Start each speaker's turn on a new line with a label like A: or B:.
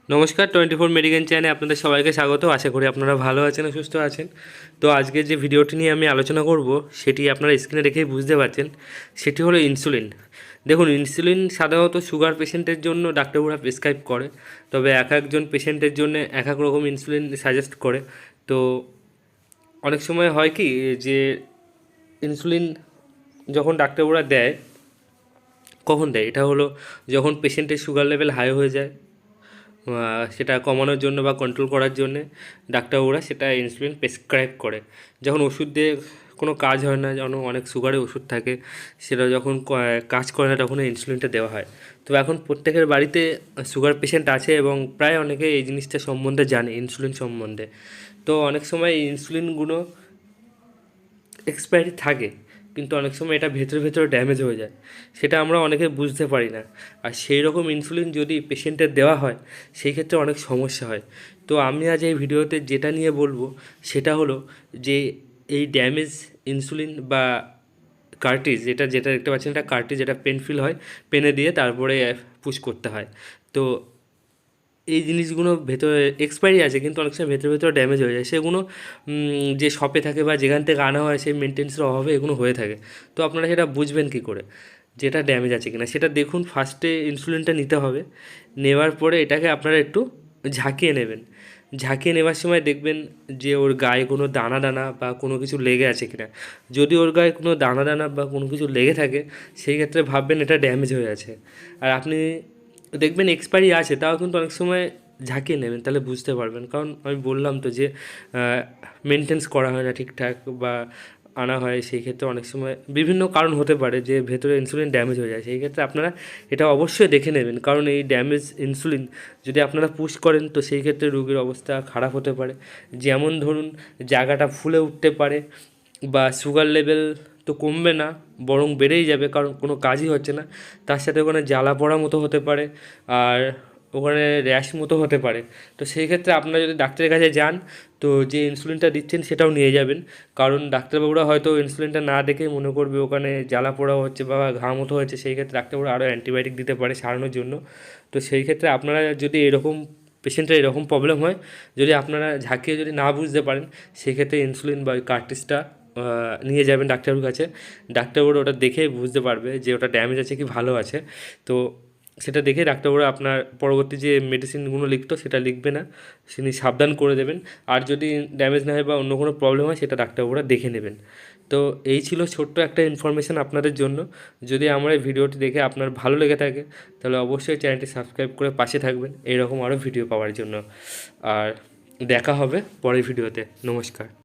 A: নমস্কার, 24 মেডিকেল চ্যানেলে আপনাদের সবাইকে স্বাগত। আশা করি আপনারা ভালো আছেন ও সুস্থ আছেন। তো আজকে যে ভিডিওটি নিয়ে আমি আলোচনা করব সেটি আপনারা স্ক্রিনে দেখেই বুঝতে পারছেন, সেটি হলো ইনসুলিন। দেখুন, ইনসুলিন সাধারণত সুগার পেশেন্টের জন্য ডাক্তারবাবুরা প্রেসক্রাইব করে, তবে এক একজন পেশেন্টের জন্য এক এক রকম ইনসুলিন সাজেস্ট করে। তো অনেক সময় হয় কি যে ইনসুলিন যখন ডাক্তারবাবুরা দেয়, কখন দেয়, এটা হলো যখন পেশেন্টের সুগার লেভেল হাই হয়ে যায়, সেটা কমানোর জন্য বা কন্ট্রোল করার জন্যে ডাক্তারবাবুরা সেটা ইনসুলিন প্রেসক্রাইব করে। যখন ওষুধ দিয়ে কোনো কাজ হয় না, যখন অনেক সুগারের ওষুধ থাকে, সেটা যখন কাজ করে না, তখন ইনসুলিনটা দেওয়া হয়। তো এখন প্রত্যেকের বাড়িতে সুগার পেশেন্ট আছে এবং প্রায় অনেকে এই জিনিসটা সম্বন্ধে জানে, ইনসুলিন সম্বন্ধে। তো অনেক সময় এই ইনসুলিনগুলো এক্সপায়ারি থাকে, কিন্তু অনেক সময় এটা ভেতরে ভেতরে ড্যামেজ হয়ে যায়, সেটা আমরা অনেকে বুঝতে পারি না। আর সেই রকম ইনসুলিন যদি পেশেন্টের দেওয়া হয়, সেই ক্ষেত্রে অনেক সমস্যা হয়। তো আমি আজ এই ভিডিওতে যেটা নিয়ে বলবো সেটা হলো যে এই ড্যামেজ ইনসুলিন বা কার্টিজ, যেটা যেটা দেখতে পাচ্ছেন, এটা কার্টিজ, যেটা পেনফিল হয়, পেনে দিয়ে তারপরে পুশ করতে হয়। তো এই জিনিসগুলো ভেতরে এক্সপায়ারি আছে, কিন্তু অনেক সময় ভেতরে ভেতরে ড্যামেজ হয়ে যায়। সেগুলো যে শপে থাকে বা যেখান থেকে আনা হয়, সেই মেনটেন্সের অভাবে এগুলো হয়ে থাকে। তো আপনারা সেটা বুঝবেন কী করে যেটা ড্যামেজ আছে কিনা, সেটা দেখুন। ফার্স্টে ইনসুলিনটা নিতে হবে, নেওয়ার পরে এটাকে আপনারা একটু ঝাঁকিয়ে নেবেন। ঝাঁকিয়ে নেওয়ার সময় দেখবেন যে ওর গায়ে কোনো দানা দানা বা কোনো কিছু লেগে আছে কিনা। যদি ওর গায়ে কোনো দানা দানা বা কোনো কিছু লেগে থাকে, সেই ক্ষেত্রে ভাববেন এটা ড্যামেজ হয়ে আছে। আর আপনি দেখবেন এক্সপায়ারি আছে, তাও কিন্তু অনেক সময় ঝাঁকিয়ে নেবেন, তাহলে বুঝতে পারবেন। কারণ আমি বললাম তো যে মেনটেন্স করা হয় না ঠিকঠাক বা আনা হয়, সেই ক্ষেত্রে অনেক সময় বিভিন্ন কারণ হতে পারে যে ভেতরে ইনসুলিন ড্যামেজ হয়ে যায়। সেই ক্ষেত্রে আপনারা এটা অবশ্যই দেখে নেবেন, কারণ এই ড্যামেজ ইনসুলিন যদি আপনারা পুশ করেন, তো সেই ক্ষেত্রে রোগীর অবস্থা খারাপ হতে পারে। যেমন ধরুন, জায়গাটা ফুলে উঠতে পারে, বা সুগার লেভেল তো কমবে না, বরং বেড়েই যাবে, কারণ কোনো কাজই হচ্ছে না। তার সাথে ওখানে জ্বালা পড়া মতো হতে পারে, আর ওখানে র্যাশ মতো হতে পারে। তো সেই ক্ষেত্রে আপনারা যদি ডাক্তারের কাছে যান, তো যে ইনসুলিনটা দিচ্ছেন সেটাও নিয়ে যাবেন, কারণ ডাক্তারবাবুরা হয়তো ইনসুলিনটা না দেখে মনে করবে ওখানে জ্বালা পোড়া হচ্ছে বা ঘা মতো হচ্ছে। সেই ক্ষেত্রে ডাক্তারবাবুরা আরও অ্যান্টিবায়োটিক দিতে পারে সারানোর জন্য। তো সেই ক্ষেত্রে আপনারা যদি এরকম পেশেন্টের এরকম প্রবলেম হয়, যদি আপনারা ঝাঁকিয়ে যদি না বুঝতে পারেন, সেক্ষেত্রে ইনসুলিন বা ওই কার্টিজটা নিয়ে যাবেন ডাক্তারবাবুর কাছে। ডাক্তারবাবু ওটা দেখে বুঝতে পারবে যে ওটা ড্যামেজ আছে কি ভালো আছে। তো সেটা দেখে ডাক্তারবাবু আপনার পরবর্তী যে মেডিসিনগুলো লিখতো সেটা লিখবে না, তিনি সাবধান করে দেবেন। আর যদি ড্যামেজ না হয় বা অন্য কোনো প্রবলেম হয়, সেটা ডাক্তারবাবুরা দেখে নেবেন। তো এই ছিল ছোট্ট একটা ইনফরমেশান আপনাদের জন্য। যদি আমার এই ভিডিওটি দেখে আপনার ভালো লেগে থাকে, তাহলে অবশ্যই চ্যানেলটি সাবস্ক্রাইব করে পাশে থাকবেন এইরকম আরও ভিডিও পাওয়ার জন্য। আর দেখা হবে পরের ভিডিওতে। নমস্কার।